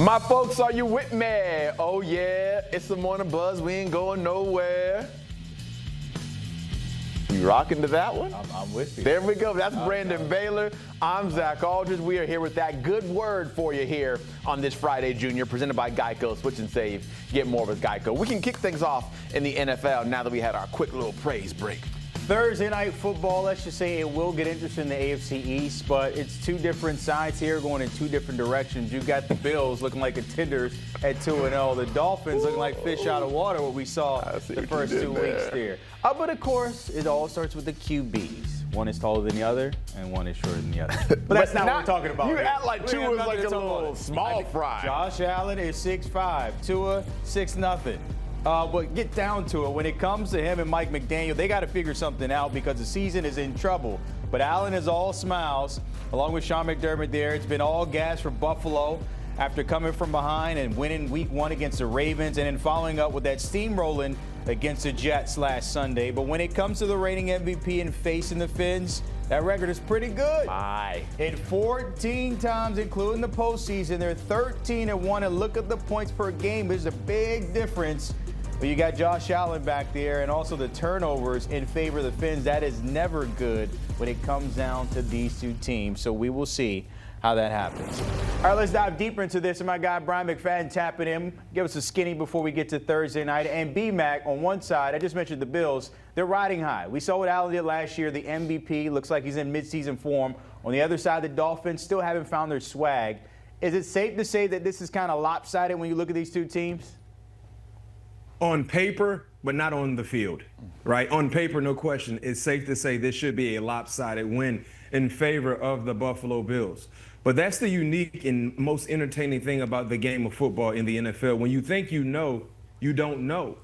My folks, are you with me? Oh yeah, it's the Morning Buzz. We ain't going nowhere. You rocking to that one? I'm with you. There we go. That's Brandon Baylor. I'm Zach Aldridge. We are here with that good word for you here on this Friday, Junior, presented by Geico. Switch and save. Get more with Geico. We can kick things off in the NFL now that we had our quick little praise break. Thursday night football, let's just say it will get interesting in the AFC East, but it's two different sides here going in two different directions. You got the Bills looking like contenders at 2-0. The Dolphins looking like fish out of water, what we saw the first 2 weeks there. But, of course, it all starts with the QBs. One is taller than the other, and one is shorter than the other. But that's not what we're talking about. You here. act like Tua is like a little small fry. Josh Allen is 6'5". Tua, 6-0. But get down to it. When it comes to him and Mike McDaniel, they got to figure something out because the season is in trouble. But Allen is all smiles, along with Sean McDermott there. It's been all gas for Buffalo after coming from behind and winning week 1 against the Ravens and then following up with that steamrolling against the Jets last Sunday. But when it comes to the reigning MVP and facing the Fins, that record is pretty good. Hit 14 times, including the postseason. They're 13-1, and look at the points per game. There's a big difference. But you got Josh Allen back there, and also the turnovers in favor of the Fins. That is never good when it comes down to these two teams. So we will see how that happens. All right, let's dive deeper into this. And my guy, Bryant McFadden, tapping him. Give us a skinny before we get to Thursday night. And BMac, on one side, I just mentioned the Bills. They're riding high. We saw what Allen did last year, the MVP. Looks like he's in midseason form. On the other side, the Dolphins still haven't found their swag. Is it safe to say that this is kind of lopsided when you look at these two teams? On paper, but not on the field, right? On paper, no question. It's safe to say this should be a lopsided win in favor of the Buffalo Bills. But that's the unique and most entertaining thing about the game of football in the NFL. When you think you know, you don't know.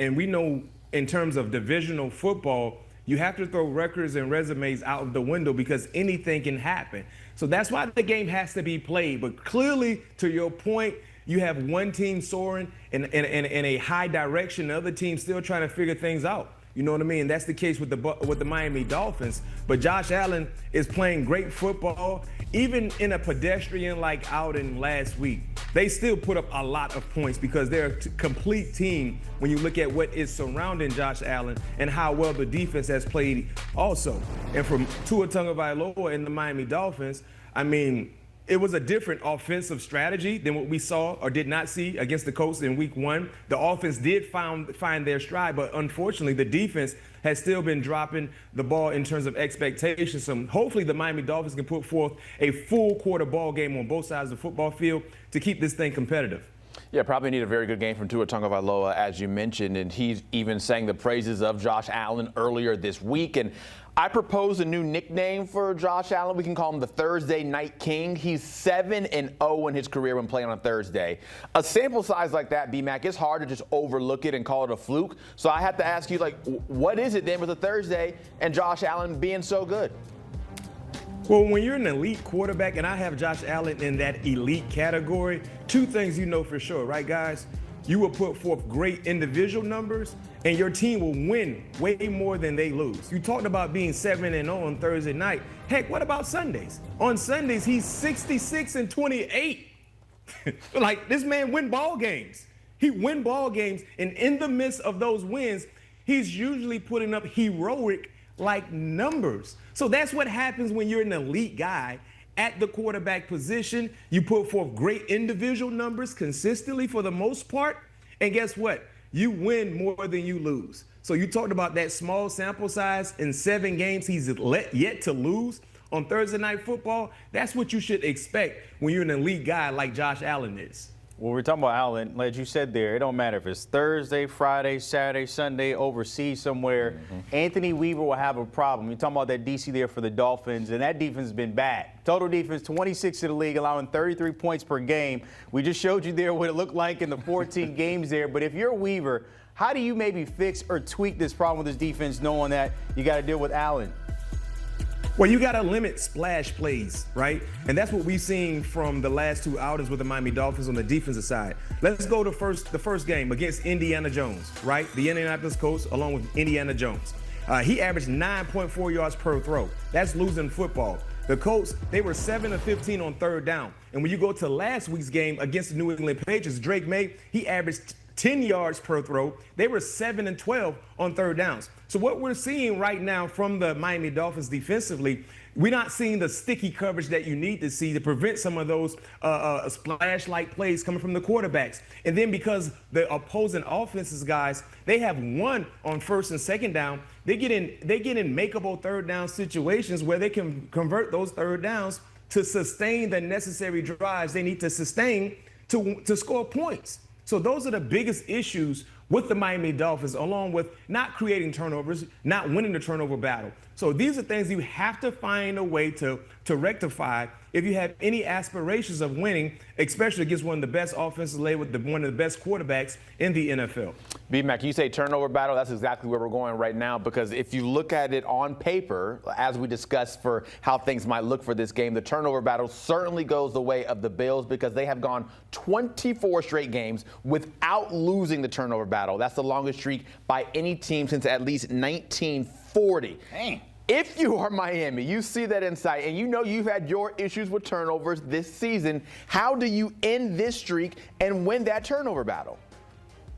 And we know in terms of divisional football, you have to throw records and resumes out of the window because anything can happen. So that's why the game has to be played. But clearly, to your point, you have one team soaring in a high direction, the other team still trying to figure things out. You know what I mean? That's the case with the Miami Dolphins. But Josh Allen is playing great football. Even in a pedestrian-like outing last week, they still put up a lot of points because they're a complete team when you look at what is surrounding Josh Allen and how well the defense has played also. And from Tua Tagovailoa and the Miami Dolphins, I mean, it was a different offensive strategy than what we saw or did not see against the Colts in week 1. The offense did find their stride, but unfortunately the defense has still been dropping the ball in terms of expectations. So hopefully the Miami Dolphins can put forth a full quarter ball game on both sides of the football field to keep this thing competitive. Yeah, probably need a very good game from Tua Tagovailoa, as you mentioned, and he's even sang the praises of Josh Allen earlier this week. And I proposed a new nickname for Josh Allen. We can call him the Thursday Night King. He's 7-0 in his career when playing on Thursday. A sample size like that, BMac, it's hard to just overlook it and call it a fluke. So I have to ask you, like, what is it then with a Thursday and Josh Allen being so good? Well, when you're an elite quarterback, and I have Josh Allen in that elite category, two things you know for sure, right, guys? You will put forth great individual numbers, and your team will win way more than they lose. You talked about being 7-0 on Thursday night. Heck, what about Sundays? On Sundays, he's 66-28. Like, this man win ball games. He win ball games, and in the midst of those wins, he's usually putting up heroic like numbers. So that's what happens when you're an elite guy at the quarterback position. You put forth great individual numbers consistently for the most part. And guess what? You win more than you lose. So you talked about that small sample size in 7 games he's yet to lose on Thursday Night Football. That's what you should expect when you're an elite guy like Josh Allen is. Well, we're talking about Allen. Like you said there, it don't matter if it's Thursday, Friday, Saturday, Sunday, overseas somewhere. Anthony Weaver will have a problem. You're talking about that DC there for the Dolphins, and that defense has been bad. Total defense, 26th in the league, allowing 33 points per game. We just showed you there what it looked like in the 14 games there. But if you're Weaver, how do you maybe fix or tweak this problem with this defense knowing that you got to deal with Allen? Well, you got to limit splash plays, right? And that's what we've seen from the last 2 outings with the Miami Dolphins on the defensive side. Let's go to the first game against Indiana Jones, right? The Indianapolis Colts along with Indiana Jones. He averaged 9.4 yards per throw. That's losing football. The Colts, they were 7 of 15 on third down. And when you go to last week's game against the New England Patriots, Drake May, he averaged 10 yards per throw. They were 7 and 12 on third downs. So what we're seeing right now from the Miami Dolphins defensively, we're not seeing the sticky coverage that you need to see to prevent some of those splash-like plays coming from the quarterbacks. And then because the opposing offenses, guys, they have one on first and second down, they get in makeable third down situations where they can convert those third downs to sustain the necessary drives they need to sustain to score points. So those are the biggest issues with the Miami Dolphins, along with not creating turnovers, not winning the turnover battle. So these are things you have to find a way to rectify if you have any aspirations of winning, especially against one of the best offenses laid with one of the best quarterbacks in the NFL. BMac, you say turnover battle. That's exactly where we're going right now, because if you look at it on paper, as we discussed for how things might look for this game, the turnover battle certainly goes the way of the Bills because they have gone 24 straight games without losing the turnover battle. That's the longest streak by any team since at least 1940. Dang. If you are Miami, you see that insight, and you know you've had your issues with turnovers this season. How do you end this streak and win that turnover battle?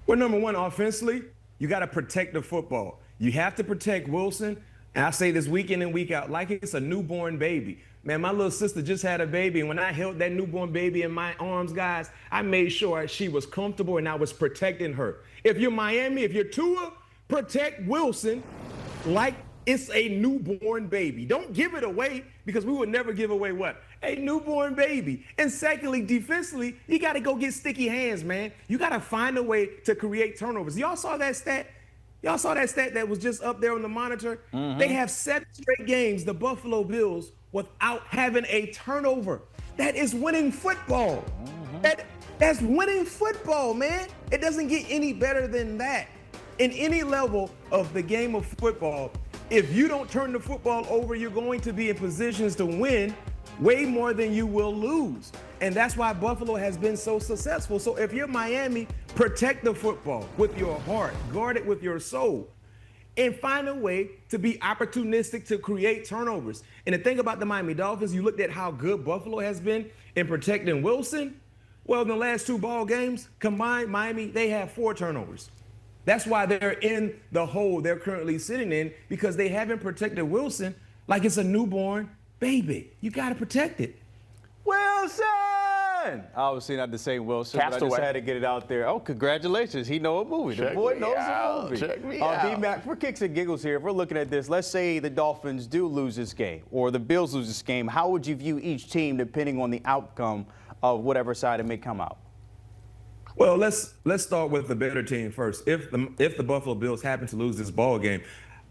Well, number one, offensively, you got to protect the football. You have to protect Wilson. And I say this week in and week out like it's a newborn baby. Man, my little sister just had a baby, and when I held that newborn baby in my arms, guys, I made sure she was comfortable and I was protecting her. If you're Miami, if you're Tua, protect Wilson like it's a newborn baby. Don't give it away, because we would never give away what? A newborn baby. And secondly, defensively, you got to go get sticky hands, man. You got to find a way to create turnovers. Y'all saw that stat? Y'all saw that stat that was just up there on the monitor? Mm-hmm. They have 7 straight games, the Buffalo Bills, without having a turnover. That is winning football. Mm-hmm. That's winning football, man. It doesn't get any better than that. In any level of the game of football, if you don't turn the football over, you're going to be in positions to win way more than you will lose. And that's why Buffalo has been so successful. So if you're Miami, protect the football with your heart, guard it with your soul, and find a way to be opportunistic to create turnovers. And the thing about the Miami Dolphins, you looked at how good Buffalo has been in protecting Wilson. Well, in the last 2 ball games combined, Miami, they have 4 turnovers. That's why they're in the hole they're currently sitting in, because they haven't protected Wilson like it's a newborn baby. You got to protect it. Wilson! Obviously not the same Wilson, but I just had to get it out there. Oh, congratulations. He knows a movie. The boy knows a movie. Check me out. BMac, for kicks and giggles here, if we're looking at this, let's say the Dolphins do lose this game or the Bills lose this game, how would you view each team depending on the outcome of whatever side it may come out? Well, let's start with the better team first. If the Buffalo Bills happen to lose this ball game,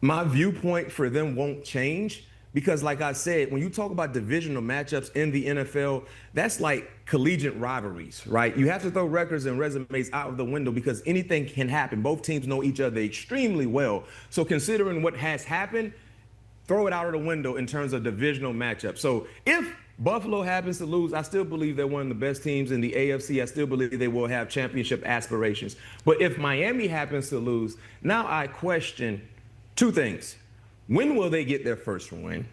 my viewpoint for them won't change, because like I said, when you talk about divisional matchups in the NFL, that's like collegiate rivalries, right? You have to throw records and resumes out of the window because anything can happen. Both teams know each other extremely well. So considering what has happened, throw it out of the window in terms of divisional matchups. So if Buffalo happens to lose, I still believe they're one of the best teams in the AFC. I still believe they will have championship aspirations. But if Miami happens to lose, now I question 2 things. When will they get their first win?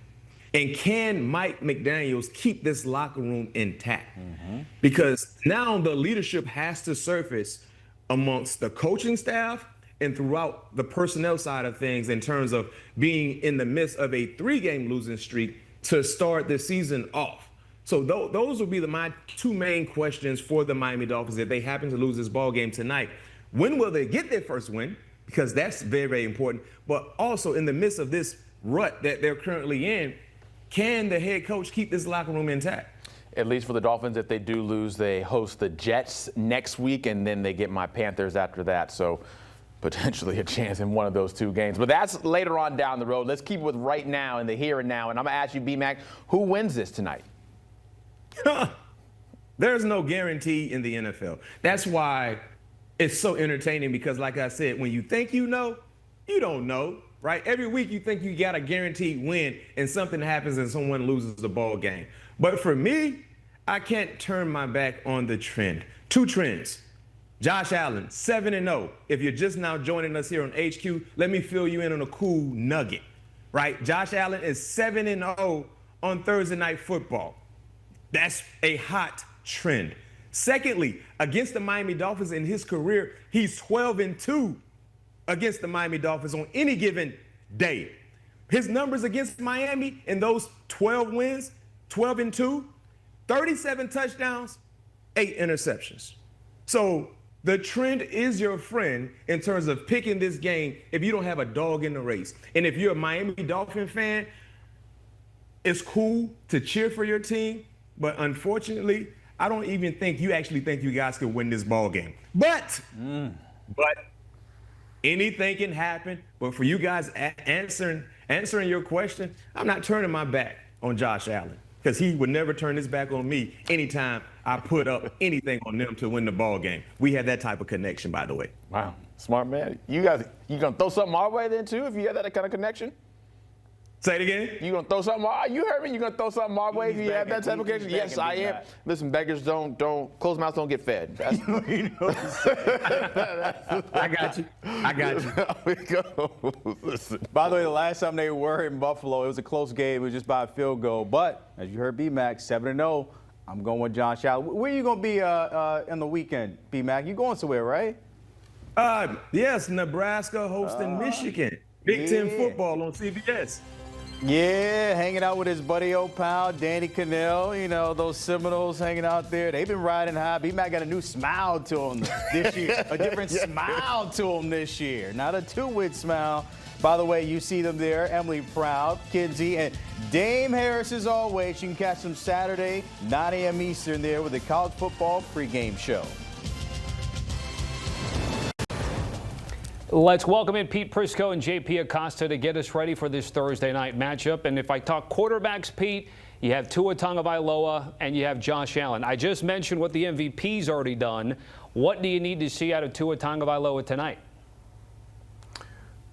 And can Mike McDaniel keep this locker room intact? Mm-hmm. Because now the leadership has to surface amongst the coaching staff and throughout the personnel side of things in terms of being in the midst of a 3-game losing streak to start the season off. So those will be my 2 main questions for the Miami Dolphins if they happen to lose this ball game tonight. When will they get their first win? Because that's very, very important. But also in the midst of this rut that they're currently in, can the head coach keep this locker room intact? At least for the Dolphins, if they do lose, they host the Jets next week, and then they get my Panthers after that. So potentially a chance in one of those 2 games. But that's later on down the road. Let's keep it with right now and the here and now. And I'm going to ask you, BMac, who wins this tonight? There's no guarantee in the NFL. That's why it's so entertaining, because like I said, when you think you know, you don't know, right? Every week you think you got a guaranteed win and something happens and someone loses the ball game. But for me, I can't turn my back on the trend. 2 trends. Josh Allen, 7-0. If you're just now joining us here on HQ, let me fill you in on a cool nugget, right? Josh Allen is 7-0 on Thursday Night Football. That's a hot trend. Secondly, against the Miami Dolphins in his career, he's 12-2 against the Miami Dolphins on any given day. His numbers against Miami in those 12 wins, 12-2, 37 touchdowns, 8 interceptions. So the trend is your friend in terms of picking this game if you don't have a dog in the race. And if you're a Miami Dolphin fan, it's cool to cheer for your team, but unfortunately, I don't even think you actually think you guys can win this ball game. But anything can happen. But for you guys answering your question, I'm not turning my back on Josh Allen because he would never turn his back on me anytime I put up anything on them to win the ball game. We have that type of connection, by the way. Wow, smart man. You gonna throw something our way then too if you have that kind of connection? Say it again. You gonna throw something? You heard me. You gonna throw something our way if you have that type of connection? Yes, I am. Listen, beggars don't closed mouths don't get fed. I got you. There we go. Listen. By the way, the last time they were in Buffalo, it was a close game. It was just by a field goal. But as you heard, BMac 7-0. I'm going with Josh Allen. Where are you going to be in the weekend, BMac? You going somewhere, right? Yes, Nebraska hosting Michigan. Big Ten football on CBS. Yeah, hanging out with his buddy old pal, Danny Cannell. You know, those Seminoles hanging out there. They've been riding high. BMac got a new smile to him this year. A different smile to him this year. Not a two-wit smile. By the way, you see them there. Emily Proud, Kinsey, and Dame Harris as always. You can catch them Saturday, 9 a.m. Eastern there with the college football pregame show. Let's welcome in Pete Prisco and JP Acosta to get us ready for this Thursday night matchup. And if I talk quarterbacks, Pete, you have Tua Tagovailoa and you have Josh Allen. I just mentioned what the MVP's already done. What do you need to see out of Tua Tagovailoa tonight?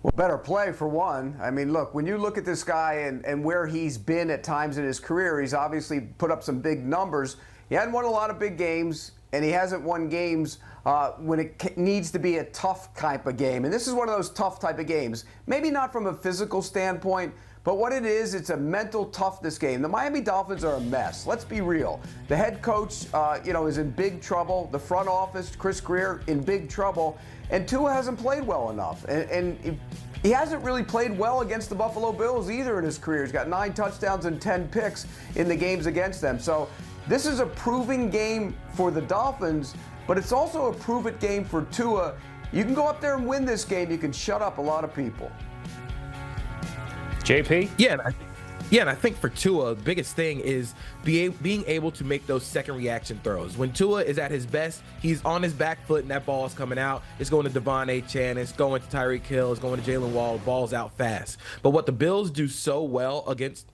Well, better play for one. I mean, look, when you look at this guy and where he's been at times in his career, he's obviously put up some big numbers. He hadn't won a lot of big games, and he hasn't won games when it needs to be a tough type of game. And this is one of those tough type of games. Maybe not from a physical standpoint, but what it is, it's a mental toughness game. The Miami Dolphins are a mess. Let's be real. The head coach, is in big trouble. The front office, Chris Greer, in big trouble. And Tua hasn't played well enough. And he hasn't really played well against the Buffalo Bills either in his career. He's got 9 touchdowns and 10 picks in the games against them. So this is a proving game for the Dolphins, but it's also a prove-it game for Tua. You can go up there and win this game. You can shut up a lot of people. JP? Yeah, and I think for Tua, the biggest thing is being able to make those second reaction throws. When Tua is at his best, he's on his back foot and that ball is coming out. It's going to Devon A. Chan, it's going to Tyreek Hill, it's going to Jalen Wall, ball's out fast. But what the Bills do so well against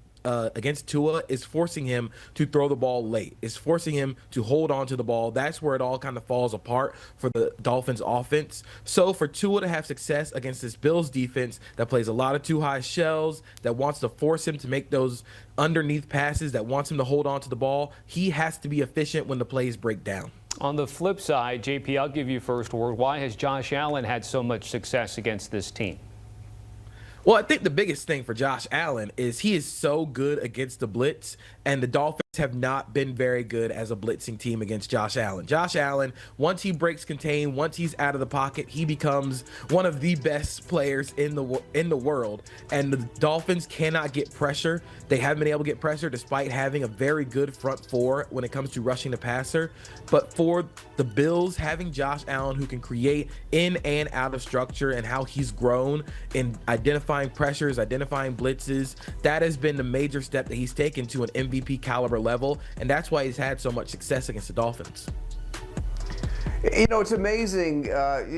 Tua is forcing him to throw the ball late. It's forcing him to hold on to the ball. That's where it all kind of falls apart for the Dolphins offense. So for Tua to have success against this Bills defense that plays a lot of too high shells, that wants to force him to make those underneath passes, that wants him to hold on to the ball, he has to be efficient when the plays break down. On the flip side, JP, I'll give you first word. Why has Josh Allen had so much success against this team? Well, I think the biggest thing for Josh Allen is he is so good against the blitz, and the Dolphins have not been very good as a blitzing team against Josh Allen. Josh Allen, once he breaks contain, once he's out of the pocket, he becomes one of the best players in the world. And the Dolphins cannot get pressure. They haven't been able to get pressure despite having a very good front four when it comes to rushing the passer. But for the Bills, having Josh Allen who can create in and out of structure and how he's grown in identifying pressures, identifying blitzes, that has been the major step that he's taken to an MVP caliber level, and that's why he's had so much success against the Dolphins. You know, it's amazing.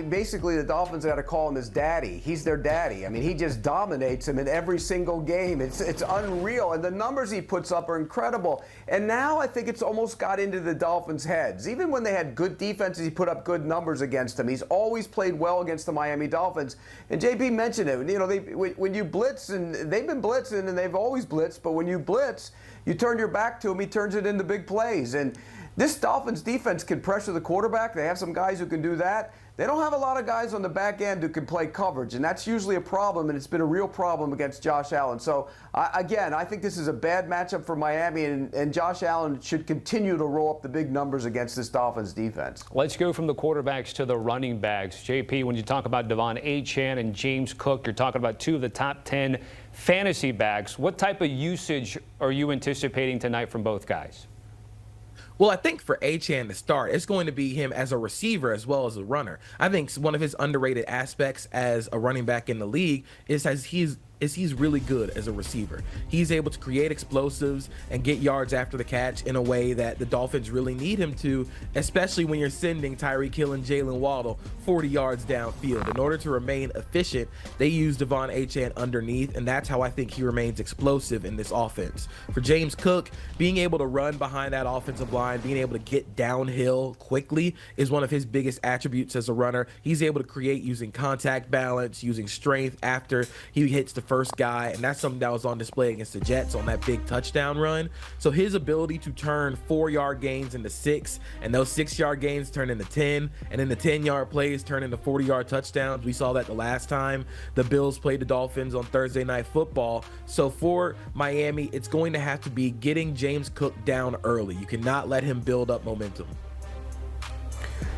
Basically, the Dolphins got to call him his daddy. He's their daddy. I mean, he just dominates him in every single game. It's unreal. And the numbers he puts up are incredible. And now I think it's almost got into the Dolphins' heads. Even when they had good defenses, he put up good numbers against them. He's always played well against the Miami Dolphins. And JP mentioned it. You know, when you blitz, and they've been blitzing, and they've always blitzed, but when you blitz, you turn your back to him, he turns it into big plays. And this Dolphins defense can pressure the quarterback. They have some guys who can do that. They don't have a lot of guys on the back end who can play coverage, and that's usually a problem, and it's been a real problem against Josh Allen. So, again, I think this is a bad matchup for Miami, and Josh Allen should continue to roll up the big numbers against this Dolphins defense. Let's go from the quarterbacks to the running backs. JP, when you talk about Devon Achane and James Cook, you're talking about two of the top 10 fantasy backs. What type of usage are you anticipating tonight from both guys? Well, I think for Achane to start, it's going to be him as a receiver as well as a runner. I think one of his underrated aspects as a running back in the league is he's really good as a receiver. He's able to create explosives and get yards after the catch in a way that the Dolphins really need him to, especially when you're sending Tyreek Hill and Jalen Waddle 40 yards downfield. In order to remain efficient, they use Devon Achane underneath, and that's how I think he remains explosive in this offense. For James Cook, being able to run behind that offensive line, being able to get downhill quickly is one of his biggest attributes as a runner. He's able to create using contact balance, using strength after he hits the first guy, and that's something that was on display against the Jets on that big touchdown run. So his ability to turn 4-yard gains into 6, and those 6-yard gains turn into 10, and then the 10-yard plays turn into 40-yard touchdowns. We saw that the last time the Bills played the Dolphins on Thursday Night Football. So for Miami, it's going to have to be getting James Cook down early. You cannot let him build up momentum.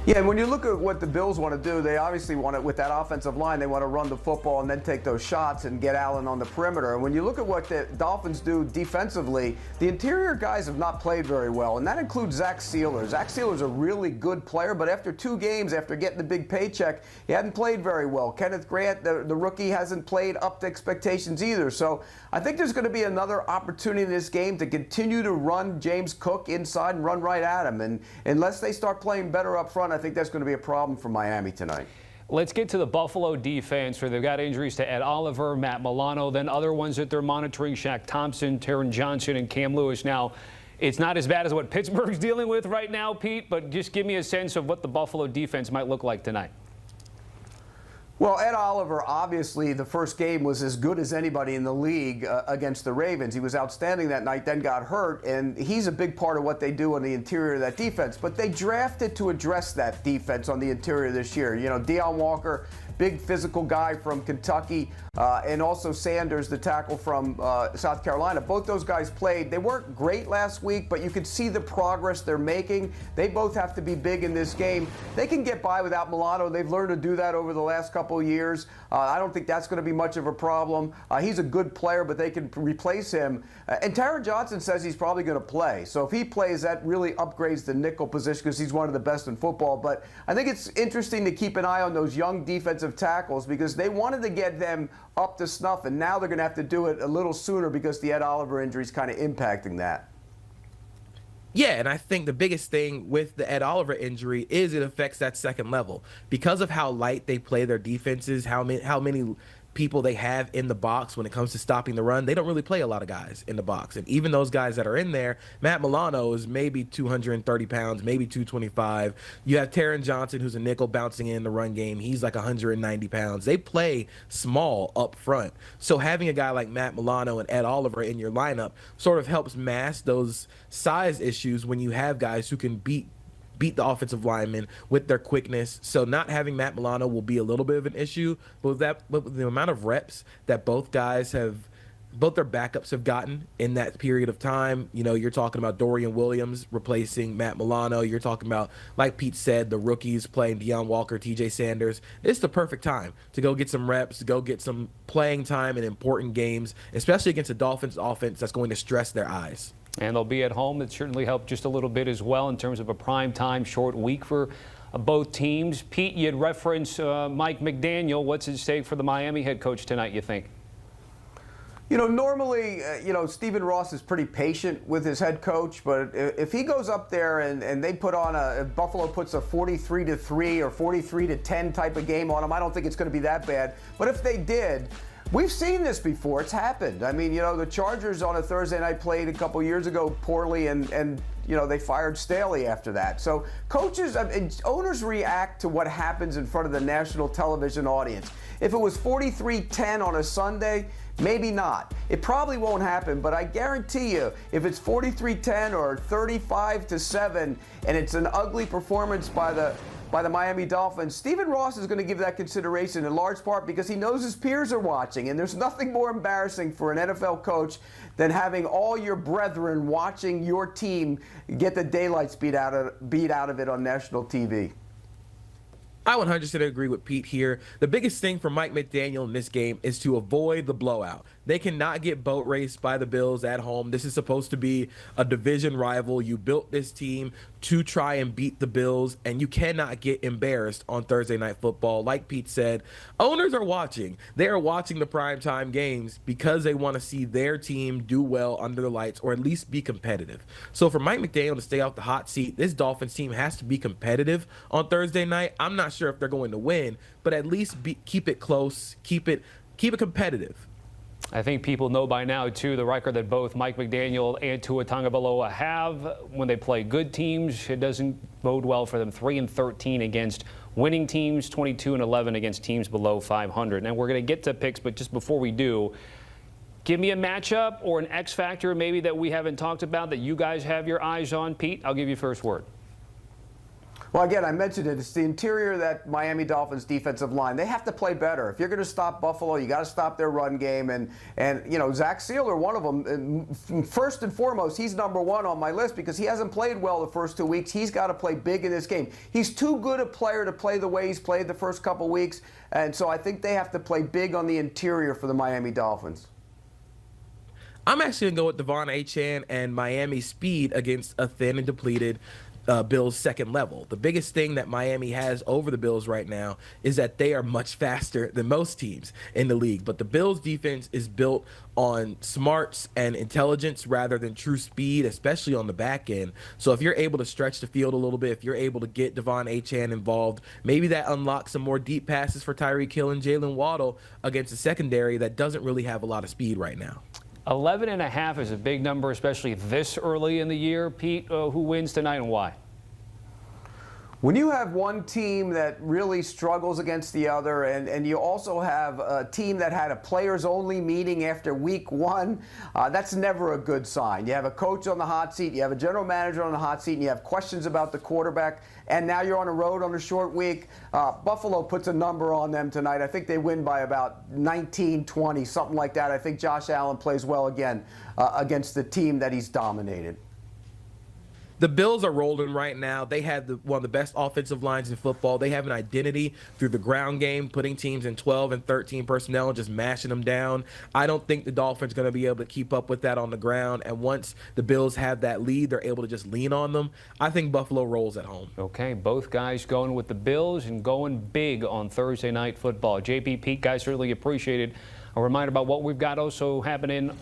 Yeah, and when you look at what the Bills want to do, they obviously want to, with that offensive line, they want to run the football and then take those shots and get Allen on the perimeter. And when you look at what the Dolphins do defensively, the interior guys have not played very well, and that includes Zach Sealer. Zach Sealer's a really good player, but after 2 games, after getting the big paycheck, he hadn't played very well. Kenneth Grant, the rookie, hasn't played up to expectations either. So I think there's going to be another opportunity in this game to continue to run James Cook inside and run right at him. And unless they start playing better up front, I think that's going to be a problem for Miami tonight. Let's get to the Buffalo defense, where they've got injuries to Ed Oliver, Matt Milano, then other ones that they're monitoring, Shaq Thompson, Taron Johnson, and Cam Lewis. Now, it's not as bad as what Pittsburgh's dealing with right now, Pete, but just give me a sense of what the Buffalo defense might look like tonight. Well, Ed Oliver, obviously, the first game was as good as anybody in the league against the Ravens. He was outstanding that night, then got hurt, and he's a big part of what they do on the interior of that defense. But they drafted to address that defense on the interior this year. You know, Deion Walker, big physical guy from Kentucky, and also Sanders, the tackle from South Carolina. Both those guys played. They weren't great last week, but you could see the progress they're making. They both have to be big in this game. They can get by without Milano. They've learned to do that over the last couple of years. I don't think that's going to be much of a problem. He's a good player, but they can replace him. And Taron Johnson says he's probably going to play. So if he plays, that really upgrades the nickel position because he's one of the best in football. But I think it's interesting to keep an eye on those young defensive tackles because they wanted to get them up to snuff, and now they're going to have to do it a little sooner because the Ed Oliver injury is kind of impacting that. Yeah, and I think the biggest thing with the Ed Oliver injury is it affects that second level. Because of how light they play their defenses, how many people they have in the box when it comes to stopping the run, they don't really play a lot of guys in the box. And even those guys that are in there, Matt Milano is maybe 230 pounds, maybe 225. You have Taron Johnson, who's a nickel bouncing in the run game. He's like 190 pounds. They play small up front. So having a guy like Matt Milano and Ed Oliver in your lineup sort of helps mask those size issues when you have guys who can beat the offensive linemen with their quickness. So not having Matt Milano will be a little bit of an issue, but with the amount of reps that both their backups have gotten in that period of time, you know, you're talking about Dorian Williams replacing Matt Milano. You're talking about, like Pete said, the rookies playing Deion Walker, TJ Sanders. It's the perfect time to go get some reps, to go get some playing time in important games, especially against a Dolphins offense that's going to stress their eyes. And they'll be at home. That certainly helped just a little bit as well in terms of a prime time short week for both teams. Pete, you'd reference Mike McDaniel. What's at stake for the Miami head coach tonight, you think? You know, normally, Stephen Ross is pretty patient with his head coach, but if he goes up there and they put on if Buffalo puts a 43-3 or 43-10 type of game on them, I don't think it's going to be that bad. But if they did, we've seen this before. It's happened. I mean, you know, the Chargers on a Thursday night played a couple years ago poorly, and you know, they fired Staley after that. So coaches, owners react to what happens in front of the national television audience. If it was 43-10 on a Sunday, Maybe not. It probably won't happen, but I guarantee you, if it's 43-10 or 35-7, and it's an ugly performance by the Miami Dolphins, Stephen Ross is going to give that consideration in large part because he knows his peers are watching, and there's nothing more embarrassing for an NFL coach than having all your brethren watching your team get the daylights beat out of it on national TV. I 100% agree with Pete here. The biggest thing for Mike McDaniel in this game is to avoid the blowout. They cannot get boat raced by the Bills at home. This is supposed to be a division rival. You built this team to try and beat the Bills, and you cannot get embarrassed on Thursday Night Football. Like Pete said, owners are watching. They are watching the primetime games because they want to see their team do well under the lights or at least be competitive. So for Mike McDaniel to stay off the hot seat, this Dolphins team has to be competitive on Thursday night. I'm not sure if they're going to win, but at least keep it close, keep it competitive. I think people know by now, too, the record that both Mike McDaniel and Tua Tagovailoa have. When they play good teams, it doesn't bode well for them. 3-13 against winning teams, 22-11 against teams below 500. And we're going to get to picks, but just before we do, give me a matchup or an X factor maybe that we haven't talked about that you guys have your eyes on. Pete, I'll give you first word. Well, again, I mentioned it. It's the interior of that Miami Dolphins defensive line. They have to play better. If you're going to stop Buffalo, you got to stop their run game. And you know, Zach Sealer, one of them, first and foremost, he's number one on my list because he hasn't played well the first 2 weeks. He's got to play big in this game. He's too good a player to play the way he's played the first couple weeks. And so I think they have to play big on the interior for the Miami Dolphins. I'm actually going to go with Devon Achane and Miami's speed against a thin and depleted Bills second level. The biggest thing that Miami has over the Bills right now is that they are much faster than most teams in the league. But the Bills defense is built on smarts and intelligence rather than true speed, especially on the back end. So if you're able to stretch the field a little bit, if you're able to get Devon Achane involved, maybe that unlocks some more deep passes for Tyreek Hill and Jalen Waddle against a secondary that doesn't really have a lot of speed right now. 11.5 is a big number, especially this early in the year. Pete, who wins tonight and why? When you have one team that really struggles against the other, and you also have a team that had a players-only meeting after week one, that's never a good sign. You have a coach on the hot seat, you have a general manager on the hot seat, and you have questions about the quarterback, and now you're on the road on a short week. Buffalo puts a number on them tonight. I think they win by about 19-20, something like that. I think Josh Allen plays well again against the team that he's dominated. The Bills are rolling right now. They have one of the best offensive lines in football. They have an identity through the ground game, putting teams in 12 and 13 personnel and just mashing them down. I don't think the Dolphins are going to be able to keep up with that on the ground. And once the Bills have that lead, they're able to just lean on them. I think Buffalo rolls at home. Okay, both guys going with the Bills and going big on Thursday Night Football. JP, Pete, guys, certainly appreciated. A reminder about what we've got also happening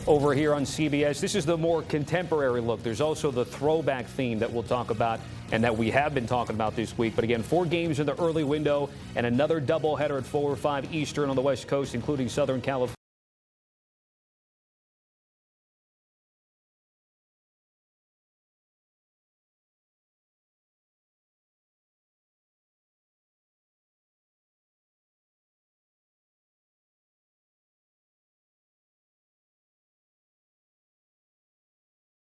over here on CBS. This is the more contemporary look. There's also the throwback theme that we'll talk about and that we have been talking about this week. But again, 4 games in the early window and another doubleheader at 4 or 5 Eastern on the West Coast, including Southern California.